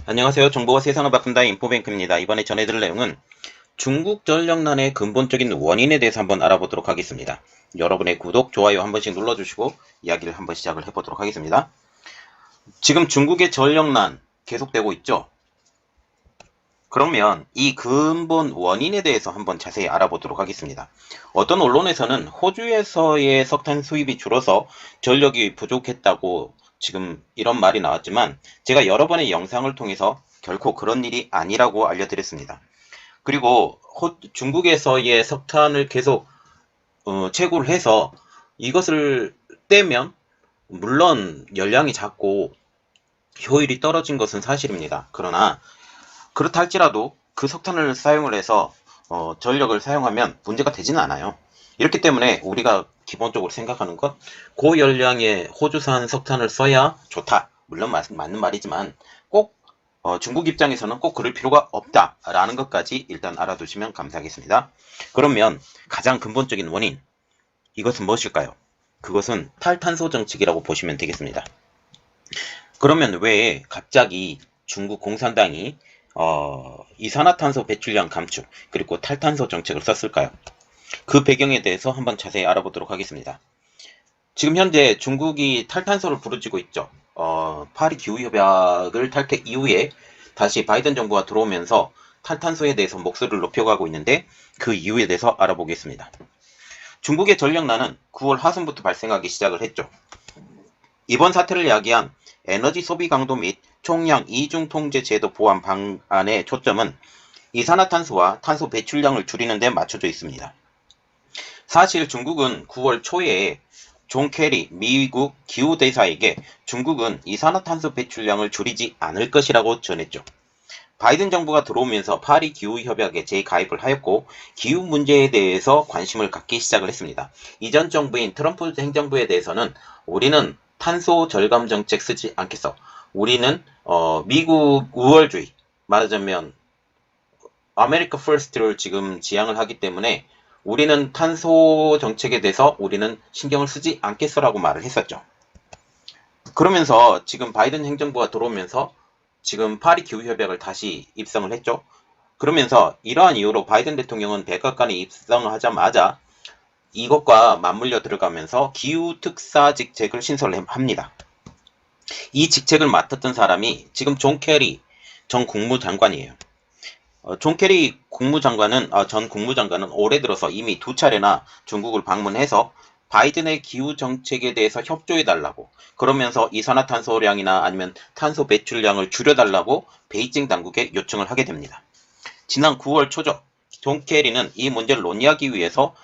안녕하세요. 정보가 세상을 바꾼다 인포뱅크입니다. 이번에 전해드릴 내용은 중국 전력난의 근본적인 원인에 대해서 한번 알아보도록 하겠습니다. 여러분의 구독, 좋아요 한 번씩 눌러주시고 이야기를 한번 시작을 해보도록 하겠습니다. 지금 중국의 전력난 계속되고 있죠? 그러면 이 근본 원인에 대해서 한번 자세히 알아보도록 하겠습니다. 어떤 언론에서는 호주에서의 석탄 수입이 줄어서 전력이 부족했다고 지금 이런 말이 나왔지만 제가 여러 번의 영상을 통해서 결코 그런 일이 아니라고 알려드렸습니다. 그리고 중국에서의 석탄을 계속 채굴을 해서 이것을 떼면 물론 열량이 작고 효율이 떨어진 것은 사실입니다. 그러나 그렇다 할지라도 그 석탄을 사용을 해서 전력을 사용하면 문제가 되지는 않아요. 이렇기 때문에 우리가 기본적으로 생각하는 건 고열량의 호주산 석탄을 써야 좋다. 물론 맞는 말이지만 꼭 중국 입장에서는 꼭 그럴 필요가 없다라는 것까지 일단 알아두시면 감사하겠습니다. 그러면 가장 근본적인 원인, 이것은 무엇일까요? 그것은 탈탄소 정책이라고 보시면 되겠습니다. 그러면 왜 갑자기 중국 공산당이 이산화탄소 배출량 감축 그리고 탈탄소 정책을 썼을까요? 그 배경에 대해서 한번 자세히 알아보도록 하겠습니다. 지금 현재 중국이 탈탄소를 부르짖고 있죠. 파리 기후협약을 탈퇴 이후에 다시 바이든 정부가 들어오면서 탈탄소에 대해서 목소리를 높여가고 있는데 그 이유에 대해서 알아보겠습니다. 중국의 전력난은 9월 하순부터 발생하기 시작을 했죠. 이번 사태를 야기한 에너지 소비 강도 및 총량 이중 통제 제도 보완 방안의 초점은 이산화탄소와 탄소 배출량을 줄이는 데 맞춰져 있습니다. 사실 중국은 9월 초에 존 캐리 미국 기후대사에게 중국은 이산화탄소 배출량을 줄이지 않을 것이라고 전했죠. 바이든 정부가 들어오면서 파리 기후협약에 재가입을 하였고 기후 문제에 대해서 관심을 갖기 시작을 했습니다. 이전 정부인 트럼프 행정부에 대해서는 우리는 탄소 절감 정책 쓰지 않겠어. 우리는 미국 우월주의, 말하자면 아메리카 퍼스트를 지금 지향을 하기 때문에 우리는 탄소 정책에 대해서 우리는 신경을 쓰지 않겠어라고 말을 했었죠. 그러면서 지금 바이든 행정부가 들어오면서 지금 파리 기후협약을 다시 입성을 했죠. 그러면서 이러한 이유로 바이든 대통령은 백악관에 입성을 하자마자 이것과 맞물려 들어가면서 기후특사직책을 신설합니다. 이 직책을 맡았던 사람이 지금 존 캐리 전 국무장관이에요. 존 캐리 전 국무장관은 올해 들어서 이미 2차례나 중국을 방문해서 바이든의 기후 정책에 대해서 협조해달라고, 그러면서 이산화탄소량이나 아니면 탄소 배출량을 줄여달라고 베이징 당국에 요청을 하게 됩니다. 지난 9월 초죠. 존 캐리는 이 문제를 논의하기 위해서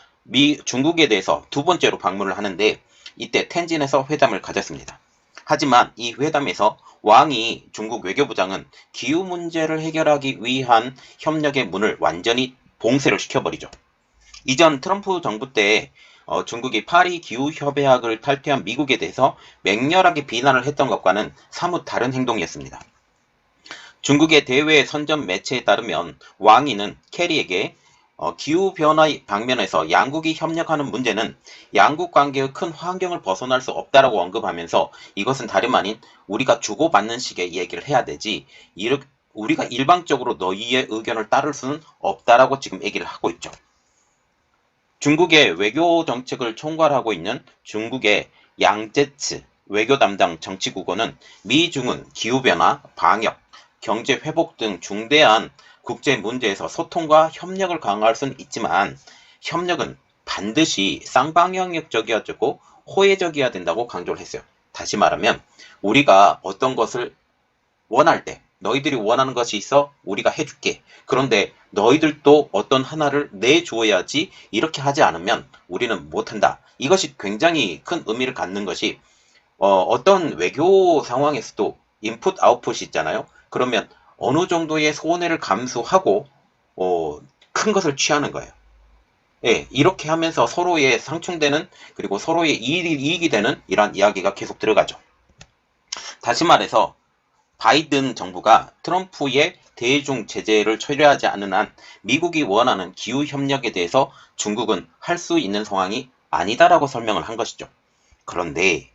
중국에 대해서 두 번째로 방문을 하는데 이때 텐진에서 회담을 가졌습니다. 하지만 이 회담에서 왕이 중국 외교부장은 기후 문제를 해결하기 위한 협력의 문을 완전히 봉쇄를 시켜버리죠. 이전 트럼프 정부 때 중국이 파리 기후협약을 탈퇴한 미국에 대해서 맹렬하게 비난을 했던 것과는 사뭇 다른 행동이었습니다. 중국의 대외 선전 매체에 따르면 왕이는 캐리에게 기후변화 방면에서 양국이 협력하는 문제는 양국 관계의 큰 환경을 벗어날 수 없다라고 언급하면서 이것은 다름 아닌 우리가 주고받는 식의 얘기를 해야 되지 우리가 일방적으로 너희의 의견을 따를 수는 없다라고 지금 얘기를 하고 있죠. 중국의 외교 정책을 총괄하고 있는 중국의 양제츠 외교 담당 정치국어는 미중은 기후변화, 방역, 경제 회복 등 중대한 국제 문제에서 소통과 협력을 강화할 수는 있지만 협력은 반드시 쌍방향적이어야 되고 호혜적이어야 된다고 강조를 했어요. 다시 말하면 우리가 어떤 것을 원할 때 너희들이 원하는 것이 있어 우리가 해줄게. 그런데 너희들도 어떤 하나를 내주어야지, 이렇게 하지 않으면 우리는 못한다. 이것이 굉장히 큰 의미를 갖는 것이 어떤 외교 상황에서도 인풋 아웃풋이 있잖아요. 그러면 어느 정도의 손해를 감수하고 큰 것을 취하는 거예요. 예, 이렇게 하면서 서로의 상충되는 그리고 서로의 이익이 되는 이러한 이야기가 계속 들어가죠. 다시 말해서 바이든 정부가 트럼프의 대중 제재를 철회하지 않는 한 미국이 원하는 기후 협력에 대해서 중국은 할 수 있는 상황이 아니다라고 설명을 한 것이죠. 그런데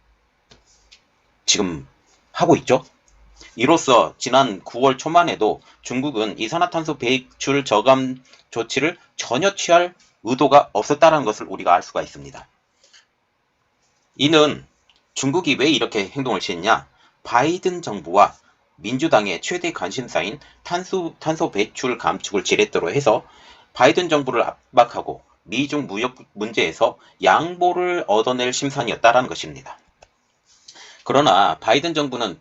지금 하고 있죠. 이로써 지난 9월 초만 해도 중국은 이산화탄소 배출 저감 조치를 전혀 취할 의도가 없었다는 것을 우리가 알 수가 있습니다. 이는 중국이 왜 이렇게 행동을 취했냐? 바이든 정부와 민주당의 최대 관심사인 탄소 배출 감축을 지렛대로 해서 바이든 정부를 압박하고 미중 무역 문제에서 양보를 얻어낼 심산이었다라는 것입니다. 그러나 바이든 정부는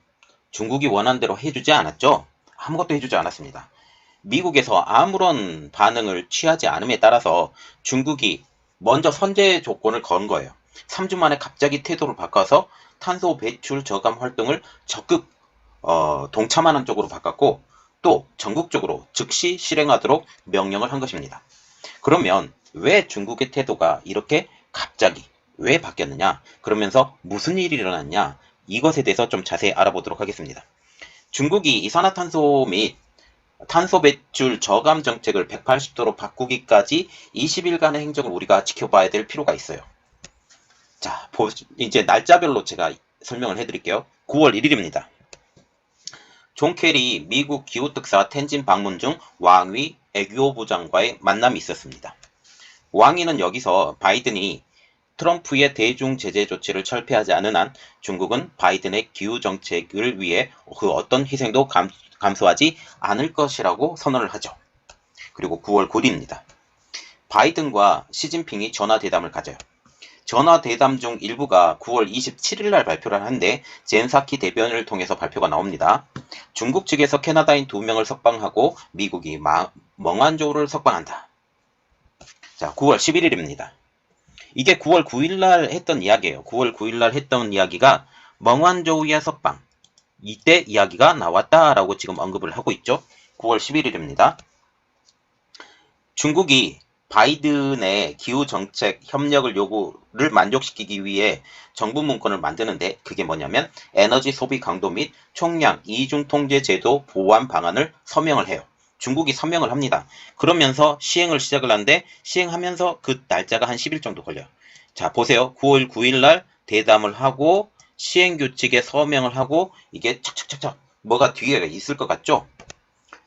중국이 원한 대로 해주지 않았죠. 아무것도 해주지 않았습니다. 미국에서 아무런 반응을 취하지 않음에 따라서 중국이 먼저 선제 조건을 건 거예요. 3주 만에 갑자기 태도를 바꿔서 탄소 배출 저감 활동을 적극 동참하는 쪽으로 바꿨고 또 전국적으로 즉시 실행하도록 명령을 한 것입니다. 그러면 왜 중국의 태도가 이렇게 갑자기 왜 바뀌었느냐? 그러면서 무슨 일이 일어났냐? 이것에 대해서 좀 자세히 알아보도록 하겠습니다. 중국이 이산화탄소 및 탄소 배출 저감 정책을 180도로 바꾸기까지 20일간의 행적을 우리가 지켜봐야 될 필요가 있어요. 자, 이제 날짜별로 제가 설명을 해드릴게요. 9월 1일입니다. 존 케리 미국 기후특사 텐진 방문 중 왕위 애교부 장과의 만남이 있었습니다. 왕위는 여기서 바이든이 트럼프의 대중 제재 조치를 철폐하지 않은 한 중국은 바이든의 기후 정책을 위해 그 어떤 희생도 감수하지 않을 것이라고 선언을 하죠. 그리고 9월 9일입니다. 바이든과 시진핑이 전화대담을 가져요. 전화대담 중 일부가 9월 27일 날 발표를 하는데 젠사키 대변을 통해서 발표가 나옵니다. 중국 측에서 캐나다인 2명을 석방하고 미국이 멍완조우를 석방한다. 자, 9월 11일입니다. 이게 9월 9일 날 했던 이야기예요. 9월 9일 날 했던 이야기가 멍완조우의 석방. 이때 이야기가 나왔다라고 지금 언급을 하고 있죠. 9월 11일입니다. 중국이 바이든의 기후정책 협력을 요구를 만족시키기 위해 정부 문건을 만드는데 그게 뭐냐면 에너지 소비 강도 및 총량 이중통제 제도 보완 방안을 서명을 해요. 중국이 서명을 합니다. 그러면서 시행을 시작을 하는데 시행하면서 그 날짜가 한 10일 정도 걸려요. 자, 보세요. 9월 9일 날 대담을 하고 시행규칙에 서명을 하고 이게 착착착착 뭐가 뒤에 있을 것 같죠?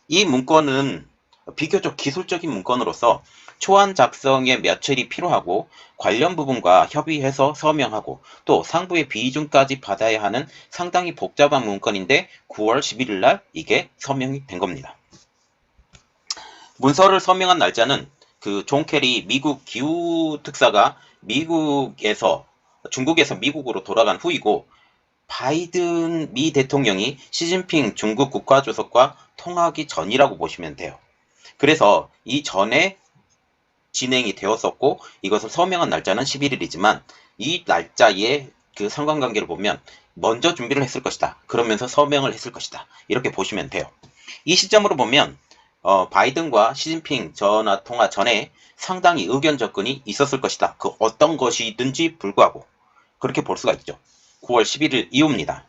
이 문건은 비교적 기술적인 문건으로서 초안 작성에 며칠이 필요하고 관련 부분과 협의해서 서명하고 또 상부의 비준까지 받아야 하는 상당히 복잡한 문건인데 9월 11일 날 이게 서명이 된 겁니다. 문서를 서명한 날짜는 그 존 케리 미국 기후특사가 중국에서 미국으로 돌아간 후이고 바이든 미 대통령이 시진핑 중국 국가주석과 통화하기 전이라고 보시면 돼요. 그래서 이 전에 진행이 되었었고 이것을 서명한 날짜는 11일이지만 이 날짜의 그 상관관계를 보면 먼저 준비를 했을 것이다. 그러면서 서명을 했을 것이다. 이렇게 보시면 돼요. 이 시점으로 보면 바이든과 시진핑 전화 통화 전에 상당히 의견 접근이 있었을 것이다. 그 어떤 것이든지 불구하고 그렇게 볼 수가 있죠. 9월 11일 이후입니다.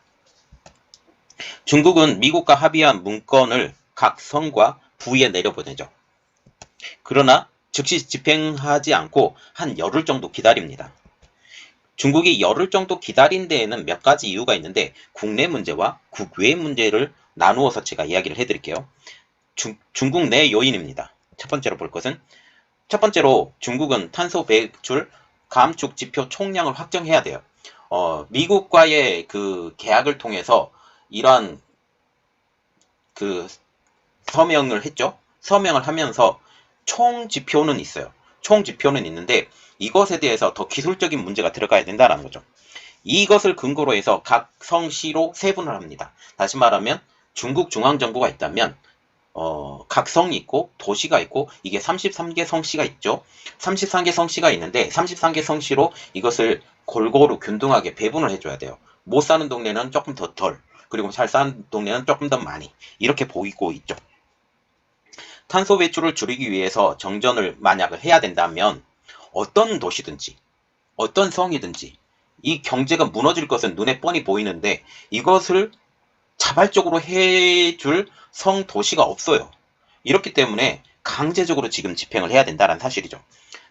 중국은 미국과 합의한 문건을 각 성과 부에 내려보내죠. 그러나 즉시 집행하지 않고 한 열흘 정도 기다립니다. 중국이 열흘 정도 기다린 데에는 몇 가지 이유가 있는데 국내 문제와 국외 문제를 나누어서 제가 이야기를 해드릴게요. 중국 내 요인입니다. 첫 번째로 볼 것은 첫 번째로 중국은 탄소 배출 감축 지표 총량을 확정해야 돼요. 미국과의 그 계약을 통해서 이러한 그 서명을 했죠. 서명을 하면서 총 지표는 있어요. 총 지표는 있는데 이것에 대해서 더 기술적인 문제가 들어가야 된다는 거죠. 이것을 근거로 해서 각 성시로 세분을 합니다. 다시 말하면 중국 중앙정부가 있다면 각 성이 있고 도시가 있고 이게 33개 성시가 있죠. 33개 성시가 있는데 33개 성시로 이것을 골고루 균등하게 배분을 해줘야 돼요. 못 사는 동네는 조금 더 덜, 그리고 잘 사는 동네는 조금 더 많이 이렇게 보이고 있죠. 탄소 배출을 줄이기 위해서 정전을 만약을 해야 된다면 어떤 도시든지 어떤 성이든지 이 경제가 무너질 것은 눈에 뻔히 보이는데 이것을 자발적으로 해줄 성 도시가 없어요. 이렇기 때문에 강제적으로 지금 집행을 해야 된다는 사실이죠.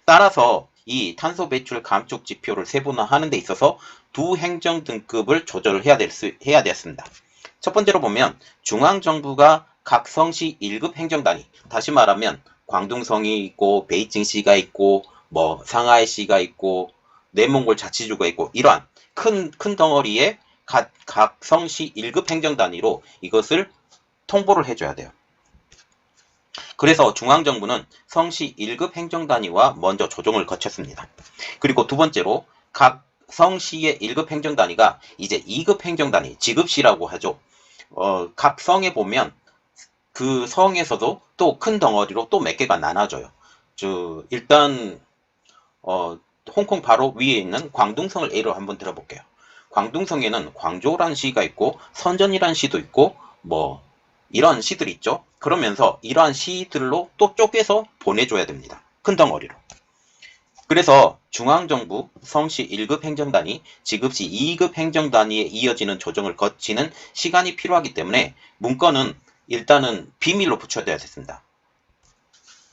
따라서 이 탄소 배출 감축 지표를 세분화하는 데 있어서 두 행정 등급을 조절을 해야 됐습니다. 첫 번째로 보면 중앙정부가 각 성시 1급 행정단위, 다시 말하면 광둥성이 있고 베이징시가 있고 뭐 상하이시가 있고 내몽골 자치주가 있고 이러한 큰 덩어리의 각 성시 1급 행정단위로 이것을 통보를 해줘야 돼요. 그래서 중앙정부는 성시 1급 행정단위와 먼저 조정을 거쳤습니다. 그리고 두 번째로 각 성시의 1급 행정단위가 이제 2급 행정단위, 지급시라고 하죠. 각 성에 보면 그 성에서도 또 큰 덩어리로 또 몇 개가 나눠져요. 일단 홍콩 바로 위에 있는 광둥성을 예로 한번 들어볼게요. 광둥성에는 광조라는 시가 있고 선전이라는 시도 있고 뭐 이런 시들이 있죠. 그러면서 이러한 시들로 또 쪼개서 보내줘야 됩니다. 큰 덩어리로. 그래서 중앙정부 성시 1급 행정단위, 지급시 2급 행정단위에 이어지는 조정을 거치는 시간이 필요하기 때문에 문건은 일단은 비밀로 붙여둬야 됐습니다.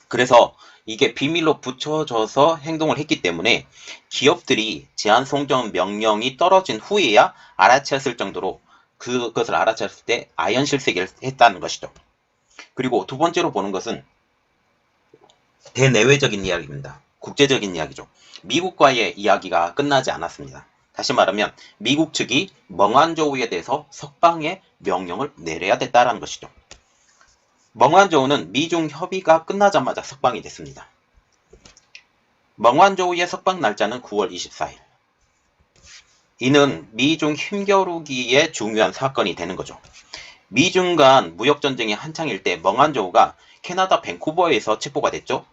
그래서 이게 비밀로 붙여져서 행동을 했기 때문에 기업들이 제한 송정 명령이 떨어진 후에야 알아챘을 정도로 그것을 알아챘을 때 아연실색을 했다는 것이죠. 그리고 두 번째로 보는 것은 대내외적인 이야기입니다. 국제적인 이야기죠. 미국과의 이야기가 끝나지 않았습니다. 다시 말하면 미국 측이 멍안조우에 대해서 석방의 명령을 내려야 됐다는 것이죠. 멍안조우는 미중 협의가 끝나자마자 석방이 됐습니다. 멍안조우의 석방 날짜는 9월 24일. 이는 미중 힘겨루기의 중요한 사건이 되는 거죠. 미중 간 무역전쟁이 한창일 때 멍안조우가 캐나다 밴쿠버에서 체포가 됐죠.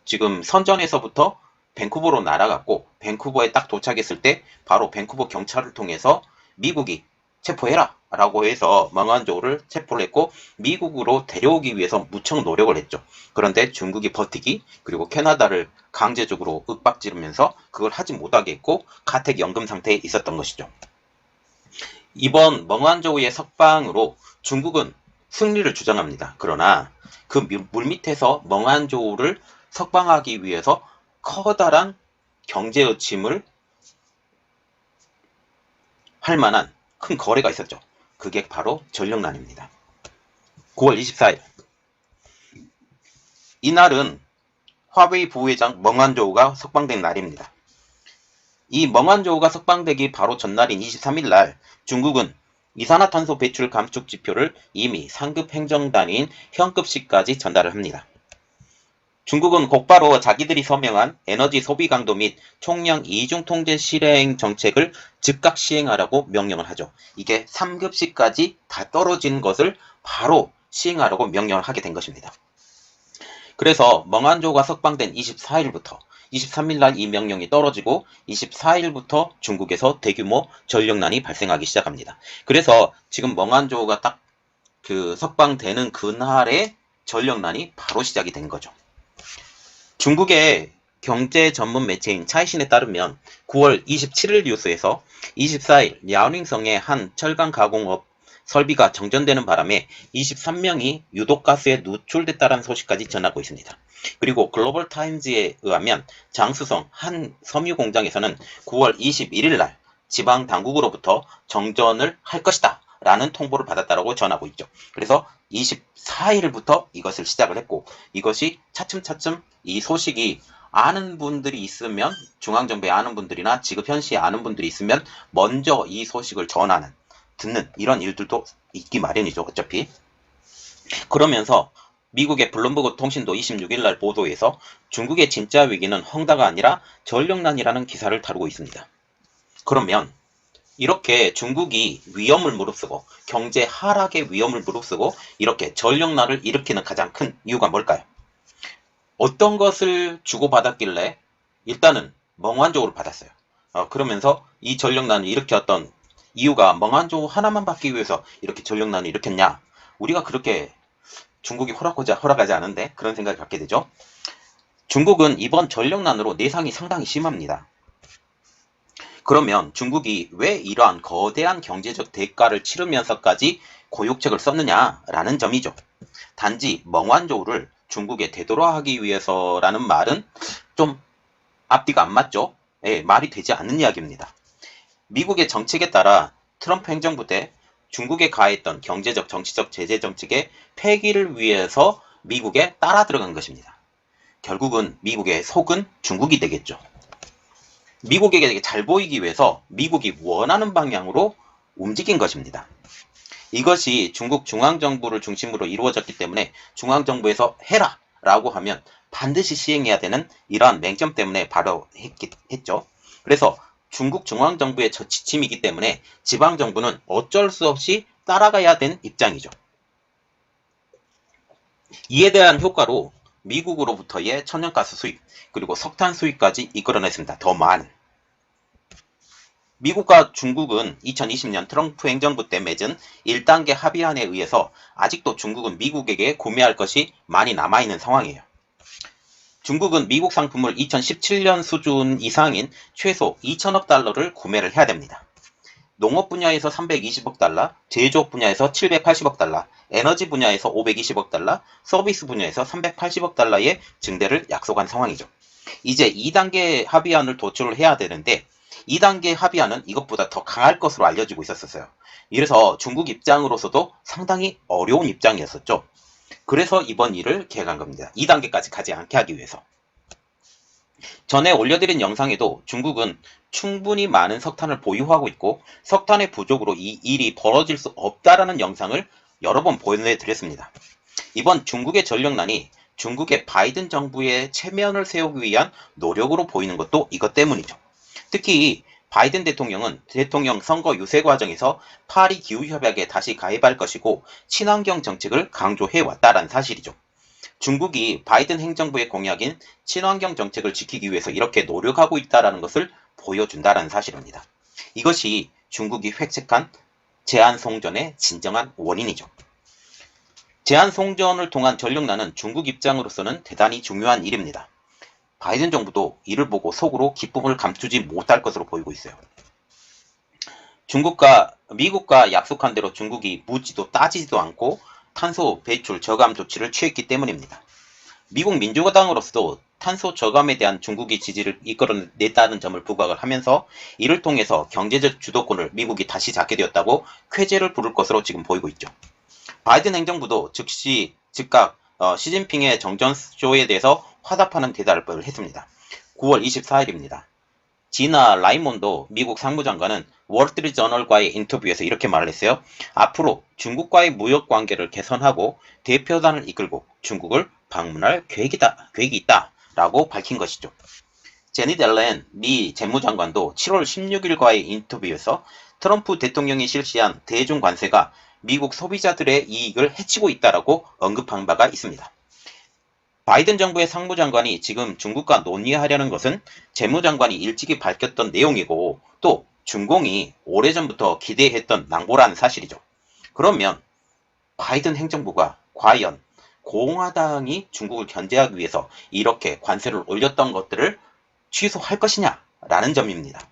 지금 선전에서부터 밴쿠버로 날아갔고 밴쿠버에 딱 도착했을 때 바로 밴쿠버 경찰을 통해서 미국이 체포해라 라고 해서 멍안조우를 체포를 했고 미국으로 데려오기 위해서 무척 노력을 했죠. 그런데 중국이 버티기 그리고 캐나다를 강제적으로 윽박지르면서 그걸 하지 못하게 했고 가택연금 상태에 있었던 것이죠. 이번 멍안조우의 석방으로 중국은 승리를 주장합니다. 그러나 그 물밑에서 멍안조우를 석방하기 위해서 커다란 경제 의침을 할 만한 큰 거래가 있었죠. 그게 바로 전력난입니다. 9월 24일. 이날은 화웨이 부회장 멍안조우가 석방된 날입니다. 이 멍안조우가 석방되기 바로 전날인 23일 날 중국은 이산화탄소 배출 감축 지표를 이미 상급 행정단위인 현급시까지 전달을 합니다. 중국은 곧바로 자기들이 서명한 에너지 소비 강도 및 총량 이중 통제 실행 정책을 즉각 시행하라고 명령을 하죠. 이게 3급시까지 다 떨어진 것을 바로 시행하라고 명령을 하게 된 것입니다. 그래서 멍안조우가 석방된 24일부터 23일 날 이 명령이 떨어지고 24일부터 중국에서 대규모 전력난이 발생하기 시작합니다. 그래서 지금 멍안조우가 딱 석방되는 그날에 전력난이 바로 시작이 된 거죠. 중국의 경제 전문 매체인 차이신에 따르면 9월 27일 뉴스에서 24일 야오닝성의 한 철강 가공업 설비가 정전되는 바람에 23명이 유독가스에 누출됐다는 소식까지 전하고 있습니다. 그리고 글로벌 타임즈에 의하면 장수성 한 섬유 공장에서는 9월 21일 날 지방 당국으로부터 정전을 할 것이다 라는 통보를 받았다고 전하고 있죠. 그래서 24일부터 이것을 시작을 했고 이것이 차츰차츰 이 소식이 아는 분들이 있으면 중앙정부에 아는 분들이나 지급 현시에 아는 분들이 있으면 먼저 이 소식을 전하는 듣는 이런 일들도 있기 마련이죠. 어차피. 그러면서 미국의 블룸버그 통신도 26일 날 보도에서 중국의 진짜 위기는 헝다가 아니라 전력난이라는 기사를 다루고 있습니다. 그러면 이렇게 중국이 위험을 무릅쓰고 경제 하락의 위험을 무릅쓰고 이렇게 전력난을 일으키는 가장 큰 이유가 뭘까요? 어떤 것을 주고받았길래 일단은 멍안조우를 받았어요. 그러면서 이 전력난을 일으켰던 이유가 멍안조우 하나만 받기 위해서 이렇게 전력난을 일으켰냐? 우리가 그렇게 중국이 허락하지 않은데 그런 생각을 갖게 되죠. 중국은 이번 전력난으로 내상이 상당히 심합니다. 그러면 중국이 왜 이러한 거대한 경제적 대가를 치르면서까지 고육책을 썼느냐라는 점이죠. 단지 멍안조우를 중국에 되돌아하기 위해서라는 말은 좀 앞뒤가 안 맞죠. 말이 되지 않는 이야기입니다. 미국의 정책에 따라 트럼프 행정부 때 중국에 가했던 경제적, 정치적, 제재 정책의 폐기를 위해서 미국에 따라 들어간 것입니다. 결국은 미국의 속은 중국이 되겠죠. 미국에게 잘 보이기 위해서 미국이 원하는 방향으로 움직인 것입니다. 이것이 중국 중앙정부를 중심으로 이루어졌기 때문에 중앙정부에서 해라 라고 하면 반드시 시행해야 되는 이러한 맹점 때문에 바로 했죠. 그래서 중국 중앙정부의 지침이기 때문에 지방정부는 어쩔 수 없이 따라가야 된 입장이죠. 이에 대한 효과로 미국으로부터의 천연가스 수입 그리고 석탄 수입까지 이끌어냈습니다. 더 많은. 미국과 중국은 2020년 트럼프 행정부 때 맺은 1단계 합의안에 의해서 아직도 중국은 미국에게 구매할 것이 많이 남아있는 상황이에요. 중국은 미국 상품을 2017년 수준 이상인 최소 2천억 달러를 구매를 해야 됩니다. 농업 분야에서 320억 달러, 제조업 분야에서 780억 달러, 에너지 분야에서 520억 달러, 서비스 분야에서 380억 달러의 증대를 약속한 상황이죠. 이제 2단계 합의안을 도출을 해야 되는데 2단계 합의안은 이것보다 더 강할 것으로 알려지고 있었어요. 이래서 중국 입장으로서도 상당히 어려운 입장이었었죠. 그래서 이번 일을 계획한 겁니다. 2단계까지 가지 않게 하기 위해서. 전에 올려드린 영상에도 중국은 충분히 많은 석탄을 보유하고 있고 석탄의 부족으로 이 일이 벌어질 수 없다라는 영상을 여러 번 보내드렸습니다. 이번 중국의 전력난이 중국의 바이든 정부의 체면을 세우기 위한 노력으로 보이는 것도 이것 때문이죠. 특히 바이든 대통령은 대통령 선거 유세 과정에서 파리 기후협약에 다시 가입할 것이고 친환경 정책을 강조해왔다는 사실이죠. 중국이 바이든 행정부의 공약인 친환경 정책을 지키기 위해서 이렇게 노력하고 있다는 것을 보여준다는 사실입니다. 이것이 중국이 획책한 제한송전의 진정한 원인이죠. 제한송전을 통한 전력난은 중국 입장으로서는 대단히 중요한 일입니다. 바이든 정부도 이를 보고 속으로 기쁨을 감추지 못할 것으로 보이고 있어요. 미국과 약속한 대로 중국이 묻지도 따지지도 않고 탄소 배출 저감 조치를 취했기 때문입니다. 미국 민주당으로서도 탄소 저감에 대한 중국의 지지를 이끌어냈다는 점을 부각을 하면서 이를 통해서 경제적 주도권을 미국이 다시 잡게 되었다고 쾌재를 부를 것으로 지금 보이고 있죠. 바이든 행정부도 즉각 시진핑의 정전쇼에 대해서 화답하는 대답을 했습니다. 9월 24일입니다. 지나 라이몬도 미국 상무장관은 월스트리트저널과의 인터뷰에서 이렇게 말을 했어요. 앞으로 중국과의 무역 관계를 개선하고 대표단을 이끌고 중국을 방문할 계획이 있다 라고 밝힌 것이죠. 제닛 옐렌 미 재무장관도 7월 16일과의 인터뷰에서 트럼프 대통령이 실시한 대중 관세가 미국 소비자들의 이익을 해치고 있다라고 언급한 바가 있습니다. 바이든 정부의 상무장관이 지금 중국과 논의하려는 것은 재무장관이 일찍이 밝혔던 내용이고 또 중공이 오래전부터 기대했던 낭보라는 사실이죠. 그러면 바이든 행정부가 과연 공화당이 중국을 견제하기 위해서 이렇게 관세를 올렸던 것들을 취소할 것이냐라는 점입니다.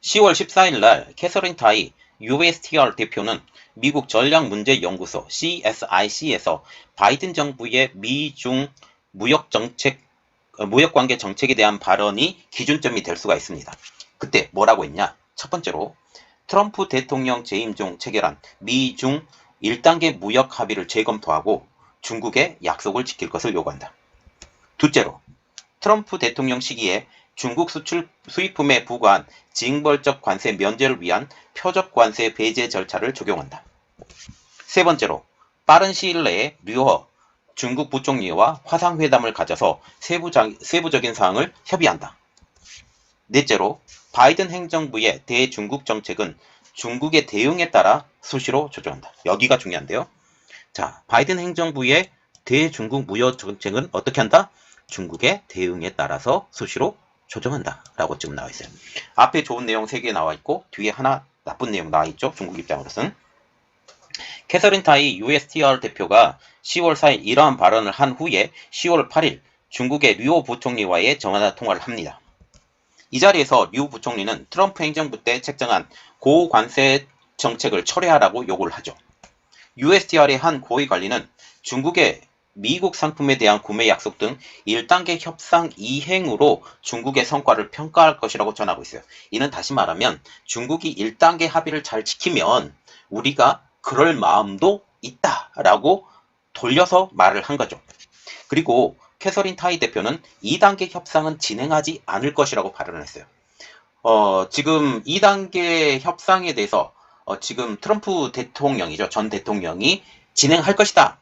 10월 14일 날 캐서린 타이 USTR 대표는 미국 전략문제연구소 CSIC에서 바이든 정부의 미중 무역관계 정책에 대한 발언이 기준점이 될 수가 있습니다. 그때 뭐라고 했냐? 첫 번째로 트럼프 대통령 재임 중 체결한 미중 1단계 무역 합의를 재검토하고 중국의 약속을 지킬 것을 요구한다. 둘째로 트럼프 대통령 시기에 중국 수입품에 부과한 징벌적 관세 면제를 위한 표적 관세 배제 절차를 적용한다. 세 번째로 빠른 시일 내에 류허 중국 부총리와 화상회담을 가져서 세부적인 사항을 협의한다. 넷째로 바이든 행정부의 대중국 정책은 중국의 대응에 따라 수시로 조정한다. 여기가 중요한데요. 자, 바이든 행정부의 대중국 무역 정책은 어떻게 한다? 중국의 대응에 따라서 수시로 조정한다 라고 지금 나와 있어요. 앞에 좋은 내용 3개 나와 있고 뒤에 하나 나쁜 내용 나와 있죠. 중국 입장으로서는. 캐서린 타이 USTR 대표가 10월 4일 이러한 발언을 한 후에 10월 8일 중국의 류호 부총리와의 전화 통화를 합니다. 이 자리에서 류 부총리는 트럼프 행정부 때 책정한 고관세 정책을 철회하라고 요구를 하죠. USTR의 한 고위 관리는 중국의 미국 상품에 대한 구매 약속 등 1단계 협상 이행으로 중국의 성과를 평가할 것이라고 전하고 있어요. 이는 다시 말하면 중국이 1단계 합의를 잘 지키면 우리가 그럴 마음도 있다라고 돌려서 말을 한 거죠. 그리고 캐서린 타이 대표는 2단계 협상은 진행하지 않을 것이라고 발언을 했어요. 지금 2단계 협상에 대해서 지금 트럼프 대통령이죠. 전 대통령이 진행할 것이다.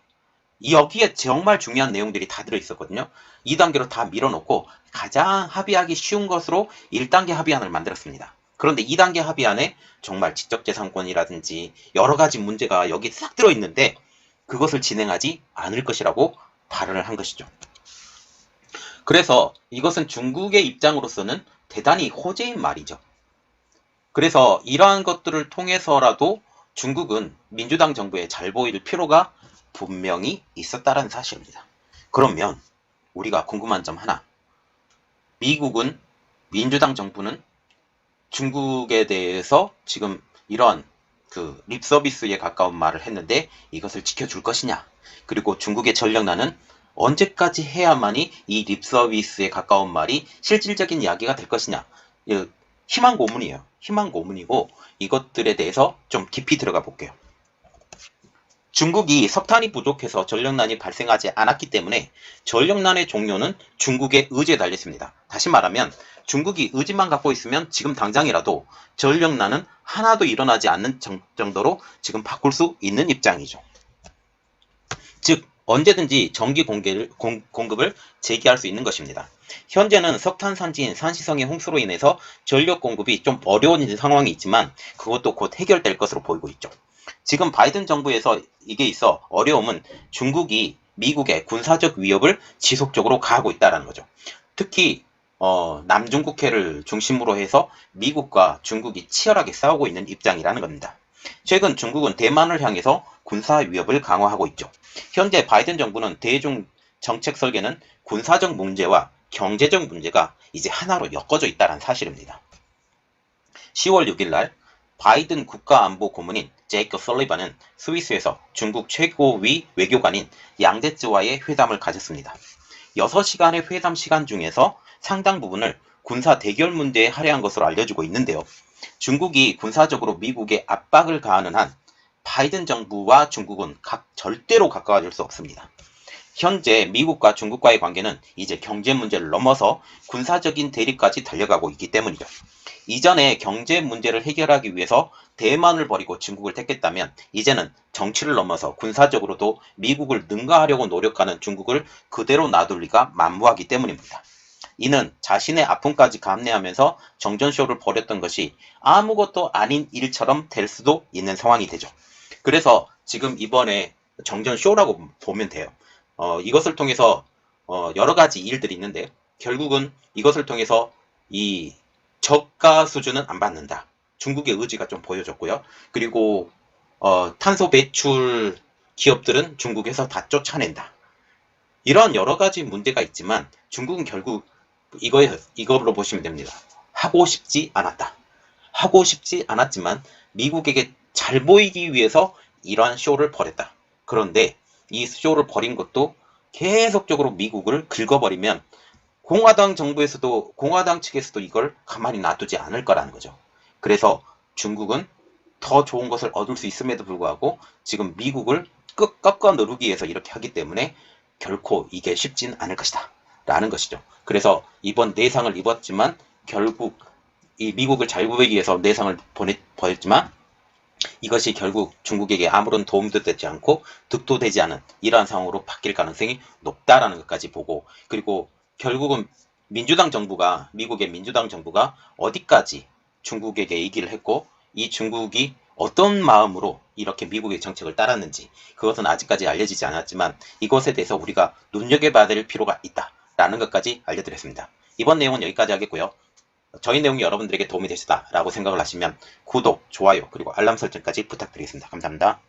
여기에 정말 중요한 내용들이 다 들어있었거든요. 2단계로 다 밀어놓고 가장 합의하기 쉬운 것으로 1단계 합의안을 만들었습니다. 그런데 2단계 합의안에 정말 지적재산권이라든지 여러 가지 문제가 여기 싹 들어있는데 그것을 진행하지 않을 것이라고 발언을 한 것이죠. 그래서 이것은 중국의 입장으로서는 대단히 호재인 말이죠. 그래서 이러한 것들을 통해서라도 중국은 민주당 정부에 잘 보일 필요가 분명히 있었다는 사실입니다. 그러면 우리가 궁금한 점 하나. 미국은, 민주당 정부는 중국에 대해서 지금 이런 그 립서비스에 가까운 말을 했는데 이것을 지켜줄 것이냐. 그리고 중국의 전력난은 언제까지 해야만이 이 립서비스에 가까운 말이 실질적인 이야기가 될 것이냐. 희망 고문이에요. 희망 고문이고 이것들에 대해서 좀 깊이 들어가 볼게요. 중국이 석탄이 부족해서 전력난이 발생하지 않았기 때문에 전력난의 종료는 중국의 의지에 달렸습니다. 다시 말하면 중국이 의지만 갖고 있으면 지금 당장이라도 전력난은 하나도 일어나지 않는 정도로 지금 바꿀 수 있는 입장이죠. 즉 언제든지 전기 공급을 재개할 수 있는 것입니다. 현재는 석탄 산지인 산시성의 홍수로 인해서 전력 공급이 좀 어려운 상황이 있지만 그것도 곧 해결될 것으로 보이고 있죠. 지금 바이든 정부에서 이게 있어 어려움은 중국이 미국의 군사적 위협을 지속적으로 가하고 있다는 거죠. 특히 남중국해를 중심으로 해서 미국과 중국이 치열하게 싸우고 있는 입장이라는 겁니다. 최근 중국은 대만을 향해서 군사 위협을 강화하고 있죠. 현재 바이든 정부는 대중 정책 설계는 군사적 문제와 경제적 문제가 이제 하나로 엮어져 있다는 사실입니다. 10월 6일 날 바이든 국가안보고문인 제이크 설리반은 스위스에서 중국 최고위 외교관인 양제츠와의 회담을 가졌습니다. 6시간의 회담 시간 중에서 상당 부분을 군사 대결 문제에 할애한 것으로 알려지고 있는데요. 중국이 군사적으로 미국에 압박을 가하는 한 바이든 정부와 중국은 절대로 가까워질 수 없습니다. 현재 미국과 중국과의 관계는 이제 경제 문제를 넘어서 군사적인 대립까지 달려가고 있기 때문이죠. 이전에 경제 문제를 해결하기 위해서 대만을 버리고 중국을 택했다면 이제는 정치를 넘어서 군사적으로도 미국을 능가하려고 노력하는 중국을 그대로 놔둘 리가 만무하기 때문입니다. 이는 자신의 아픔까지 감내하면서 정전쇼를 벌였던 것이 아무것도 아닌 일처럼 될 수도 있는 상황이 되죠. 그래서 지금 이번에 정전쇼라고 보면 돼요. 이것을 통해서 여러 가지 일들이 있는데 결국은 이것을 통해서 이 저가 수준은 안 받는다. 중국의 의지가 좀 보여졌고요. 그리고 탄소 배출 기업들은 중국에서 다 쫓아낸다. 이런 여러 가지 문제가 있지만 중국은 결국 이걸로 보시면 됩니다. 하고 싶지 않았다. 하고 싶지 않았지만 미국에게 잘 보이기 위해서 이러한 쇼를 벌였다. 그런데 이 쇼를 벌인 것도 계속적으로 미국을 긁어버리면 공화당 정부에서도 공화당 측에서도 이걸 가만히 놔두지 않을 거라는 거죠. 그래서 중국은 더 좋은 것을 얻을 수 있음에도 불구하고 지금 미국을 꺾어 누르기 위해서 이렇게 하기 때문에 결코 이게 쉽진 않을 것이다 라는 것이죠. 그래서 이번 내상을 입었지만 결국 이 미국을 잘 보이기 위해서 내상을 보냈지만 이것이 결국 중국에게 아무런 도움도 되지 않고 득도 되지 않은 이러한 상황으로 바뀔 가능성이 높다라는 것까지 보고 그리고 결국은 미국의 민주당 정부가 어디까지 중국에게 얘기를 했고 이 중국이 어떤 마음으로 이렇게 미국의 정책을 따랐는지 그것은 아직까지 알려지지 않았지만 이것에 대해서 우리가 눈여겨봐야 될 필요가 있다라는 것까지 알려드렸습니다. 이번 내용은 여기까지 하겠고요. 저희 내용이 여러분들에게 도움이 되시다라고 생각을 하시면 구독, 좋아요, 그리고 알람 설정까지 부탁드리겠습니다. 감사합니다.